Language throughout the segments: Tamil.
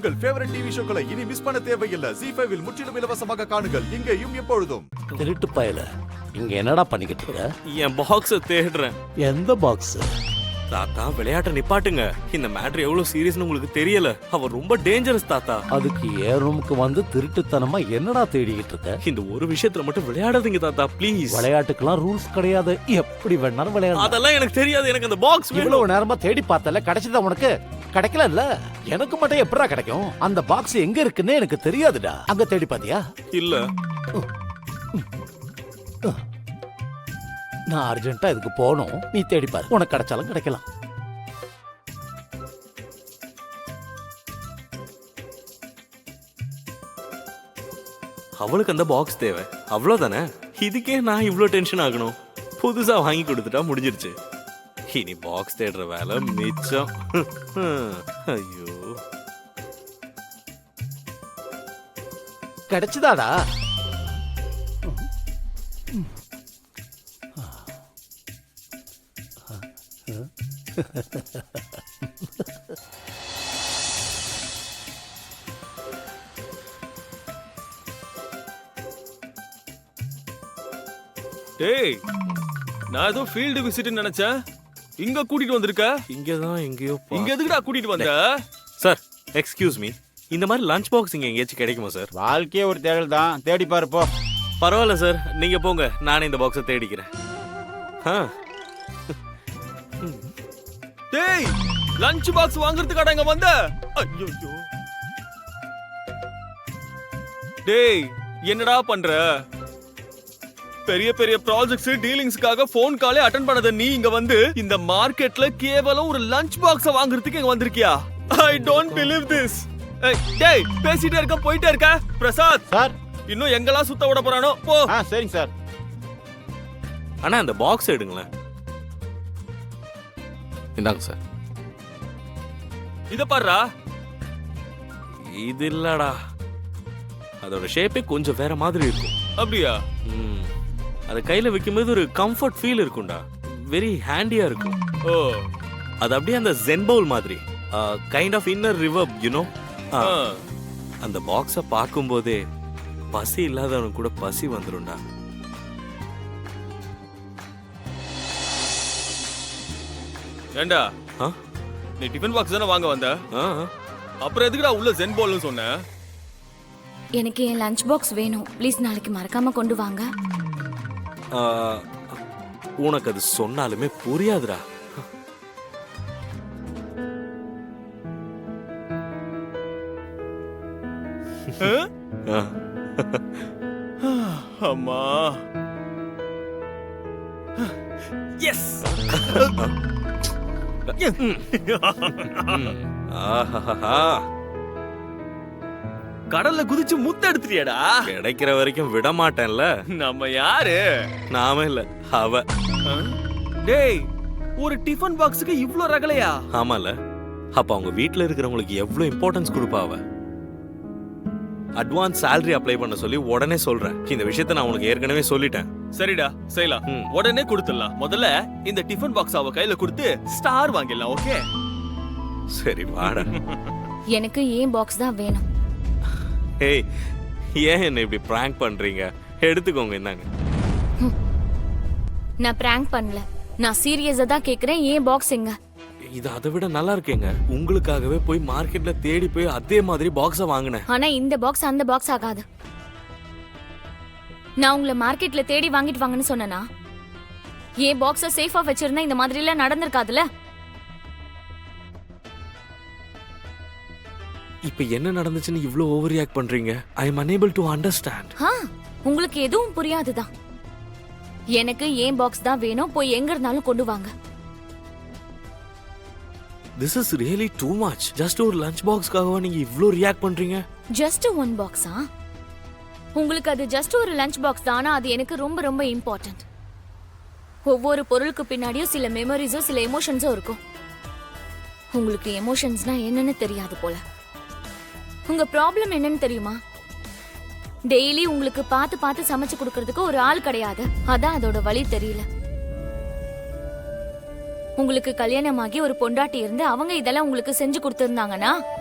உங்கள் ஃபேவரட் டிவி ஷோக்களை இனி மிஸ் பண்ண தேவையில்லை. ZEE5 இல் முற்றிலும் இலவசமாக காணுங்கள். இங்கேயும் எப்பொழுதும். திருட்டு பயல, இங்க என்னடா பண்ணிக்கிட்டு இருக்க? என் பாக்ஸ தேடுறேன். எந்த பாக்ஸ்? தாத்தா விளையாட்ட நிப்பாட்டுங்க. இந்த மேட்டர் எவ்வளவு சீரியஸ்னு உங்களுக்கு தெரியல. அவர் ரொம்ப டேஞ்சரஸ் தாத்தா. அதுக்கு ஏ ரூமுக்கு வந்து திருட்டுத்தனமா என்னடா தேடிக்கிட்டு இருக்க? இந்த ஒரு விஷயத்துல மட்டும் விளையாடாதீங்க தாத்தா ப்ளீஸ். விளையாட்டுக்கெல்லாம் ரூல்ஸ் கிடையாது, எப்படி வேணாலும் விளையாடலாம். அதெல்லாம் எனக்கு தெரியாது. எனக்கு அந்த பாக்ஸ் வேணும். இவ்வளவு நேரமா தேடி பார்த்தல, கிடைச்சதா உனக்கு? கிடைக்கல இல்ல, எனக்கு மட்டும் எப்படா கிடைக்கும்? அந்த பாக்ஸ் எங்க இருக்குன்னு எனக்கு தெரியாதுடா. அங்க தேடி பாத்தியா? இல்ல, நான் அர்ஜென்ட்டா இதுக்கு போகணும். நீ தேடி பாரு, உனக்கு கிடைச்சாலும் கிடைக்கலாம். அவளுக்கு அந்த பாக்ஸ் தேவை, அவ்வளவுதானே. இதுக்கே நான் இவ்ளோ டென்ஷன் ஆகணும்? புதுசா வாங்கி கொடுத்துட்டா முடிஞ்சிருச்சு. இனி பாக்ஸ் தேடுற வேலை மிச்சம். ஐயோ, கிடைச்சதாடா? டேய், நான் ஏதோ ஃபீல்டு விசிட் நினைச்சேன். இங்க கூட்டிட்டு வந்திருக்க? இங்கதான் எங்கேயோ. இங்க எதுக்குடா கூட்டிட்டு வந்த? சார் எக்ஸ்கியூஸ் மீ, இந்த மாதிரி லஞ்ச் பாக்ஸ் இங்க எங்கேயாச்சும் கிடைக்குமா சார்? வாழ்க்கையே ஒரு தேடல் தான், தேடி பாருப்போ. பரவாயில்ல சார், நீங்க போங்க, நானே இந்த பாக்ஸை தேடிக்கிறேன். டேய், லஞ்ச் பாக்ஸ் வாங்குறதுக்காக இங்க வந்த? ஐயோ, டேய் என்னடா பண்ற? பெரிய பெரிய ப்ராஜெக்ட்ஸ் டீலிங்ஸ்க்காக ஃபோன் காலே அட்டெண்ட் பண்ணாத நீ இங்க வந்து இந்த மார்க்கெட்ல கேவலம் ஒரு லஞ்ச் பாக்ஸ் வாங்குறதுக்கு இங்க வந்திருக்கியா? I don't believe this. டேய், பேசிட்டே இருக்க, போயிட்டே இருக்க. பிரசாத் சார், இன்னும் எங்கெல்லாம் சுத்த விட போறானோ போ. சரிங்க சார். அண்ணா அந்த பாக்ஸ் எடுங்களேன். இந்தாங்க சார். இத பாருடா. இது இல்லடா, அதோட ஷேப்பே கொஞ்சம் வேற மாதிரி இருக்கும். அப்படியா? அது கையில வைக்கும்போது ஒரு கம்ஃபர்ட் ஃபீல் இருக்கும்டா. வெரி ஹேண்டியா இருக்கும். ஓ, அது அப்படியே அந்த ஜென் பவுல் மாதிரி, kind of inner reverb, you know. அந்த பாக்ஸ பார்க்கும்போதே பசி இல்லாதவனுக்கு கூட பசி வந்துரும்டா. ஏண்டா, நீ டிஃபன் பாக்ஸ் தானே வாங்க வந்த? அப்புறம் எதுக்குடா உள்ள ஜென் பவுல்னு சொன்ன? எனக்கு என் லஞ்ச் பாக்ஸ் வேணும் ப்ளீஸ், நாளைக்கு மறக்காம கொண்டு வாங்க. உனக்கு அது சொன்னாலுமே புரியாதுடா. அம்மா, எஸ். கடல்ல குதிச்சு முத்த எடுத்துறியடா. கிடைக்கிற வரைக்கும் விட மாட்டேன்ல. நம்ம யாரு? நாம இல்ல, அவ. டேய், ஒரு டிஃபன் பாக்ஸுக்கு இவ்ளோ ரகலையா? ஆமால, அப்ப அவங்க வீட்ல இருக்கிறவங்களுக்கு எவ்வளவு இம்பார்ட்டன்ஸ் கொடுப்பா அவ. அட்வான்ஸ் salary அப்ளை பண்ண சொல்லி உடனே சொல்றேன். இந்த விஷயத்தை நான் உனக்கு ஏற்கனவே சொல்லிட்டேன். சரிடா, செய்யலாம். உடனே கொடுத்துடலாம். முதல்ல இந்த டிஃபன் பாக்ஸ் அவ கையில கொடுத்து ஸ்டார் வாங்கிடலாம். ஓகே, சரி வாடா. எனக்கு ஏன் பாக்ஸ் தான் வேணும். ஏய், ஏன் என்ன இப்படி பிராங்க் பண்றீங்க? எடுத்துக்கோங்க, இந்தாங்க. நான் பிராங்க் பண்ணல, நான் சீரியஸா தான் கேக்குறேன். ஏன் பாக்ஸ் எங்க? இது அதை விட நல்லா இருக்கேங்க. உங்களுக்காகவே போய் மார்க்கெட்ல தேடி போய் அதே மாதிரி பாக்ஸ வாங்கினேன். ஆனா இந்த பாக்ஸ் அந்த பாக்ஸ் ஆகாது. நான் உங்களை மார்க்கெட்ல தேடி வாங்கிட்டு வாங்கன்னு சொன்னேனா? ஏன் பாக்ஸ சேஃபா வச்சிருந்தா இந்த மாதிரி எல்லாம் நடந்திருக்காதுல. இப்ப என்ன நடந்துச்சுன்னு இவ்ளோ ஓவர் ரியாக்ட் பண்றீங்க? ஐ அம் unable to understand. உங்களுக்கு எதுவும் புரியாதுதான். எனக்கு ஏன் பாக்ஸ் தான் வேணும், போய் எங்க இருந்தாலும் கொண்டு வாங்க. This is really too much. Just ஒரு லஞ்ச் பாக்ஸ்க்காகவா நீங்க இவ்ளோ ரியாக்ட் பண்றீங்க? ஜஸ்ட் ஒன் பாக்ஸா? உங்களுக்கு அது ஜஸ்ட் ஒரு லஞ்ச் பாக்ஸ் தானா? அது எனக்கு ரொம்ப ரொம்ப இம்பார்ட்டன்ட். ஒவ்வொரு பொருளுக்கு பின்னாடியும் சில மெமரிஸோ சில எமோஷன்ஸோ இருக்கும். உங்களுக்கு எமோஷன்ஸ்னா என்னன்னு தெரியாது போல. உங்க ப்ராப்ளம் என்னன்னு தெரியுமா? டெய்லி உங்களுக்கு பார்த்து பார்த்து சமைச்சு கொடுக்கறதுக்கு ஒரு ஆள் கிடையாது. அதான் அதோட வலி தெரியல. உங்களுக்கு கல்யாணமாகி ஒரு பொண்டாட்டி இருந்து அவங்க இதெல்லாம் உங்களுக்கு செஞ்சு கொடுத்திருந்தாங்கன்னா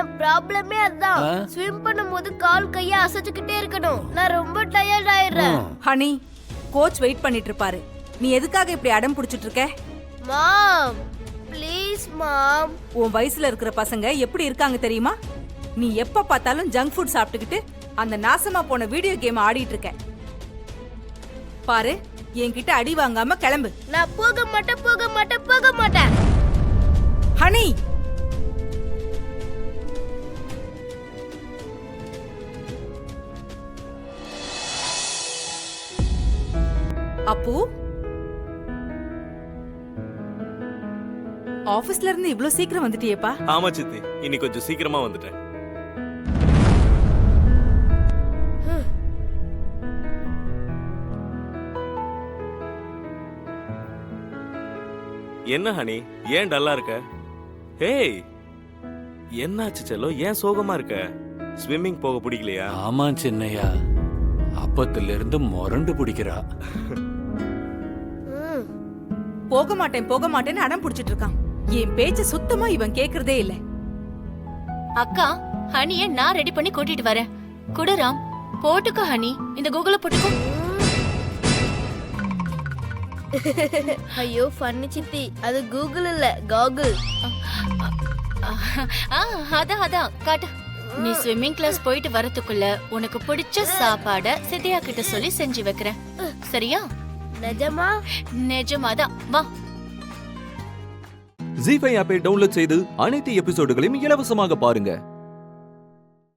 என் ப்ராப்ளமே அதான் ஸ்விம் பண்ணும்போது கால் கைய அசைச்சுக்கிட்டே இருக்கணும். நான் ரொம்ப டயர்ட் ஆயிடுறேன். ஹனி, கோச் வெயிட் பண்ணிட்டு இருப்பாரு. நீ எதுக்காக இப்படி அடம் பிடிச்சிட்டு இருக்க? மாம் ப்ளீஸ் மாம். உன் வயசுல இருக்கிற பசங்க எப்படி இருக்காங்க தெரியுமா? நீ எப்ப பார்த்தாலும் ஜங்க் ஃபுட் சாப்பிட்டுக்கிட்டு அந்த நாசமா போன வீடியோ கேம் ஆடிட்டு இருக்க. பாரு, என்கிட்ட அடி வாங்காம கிளம்பு. நான் போக மாட்டேன். ஹனி, அப்பு, ஆபீஸ்ல இருந்து இவ்ளோ சீக்கிரம் வந்துட்டியேப்பா? ஆமா சித்தி, இன்னைக்கு கொஞ்சம் சீக்கிரமா வந்துட்டேன். என்ன ஹனி, ஏன் டல்லா இருக்க? ஹேய், என்னாச்சு செல்லோ, ஏன் சோகமா இருக்க? ஸ்விம்மிங் போக பிடிக்கலையா? ஆமா சின்னையா, அப்பத்துல இருந்து முரண்டு பிடிக்கிறா. போக மாட்டேன்னு அடம் பிடிச்சிட்டு இருக்கான். என் பேச்ச சுத்தமா இவன் கேக்குறதே இல்ல. அக்கா, ஹனிய நான் ரெடி பண்ணி கூட்டிட்டு வரேன். குடுராம், போட்டுக்கோ ஹனி, இந்த கூகுள போட்டுக்கோ. ஐயோ ஃபன்னி சித்தி, அது கூகுள் இல்ல காகுல். அதான் காட்டு. நீ ஸ்விம்மிங் கிளாஸ் போயிட்டு வரதுக்குள்ள உனக்கு பிடிச்ச சாப்பாட சித்தியா கிட்ட சொல்லி செஞ்சு வைக்கிறேன். சரியா? நிஜமா? நிஜமாதான், வா. ஜீ5 ஆப்பை டவுன்லோட் செய்து அனைத்து எபிசோடுகளையும் இலவசமாக பாருங்க.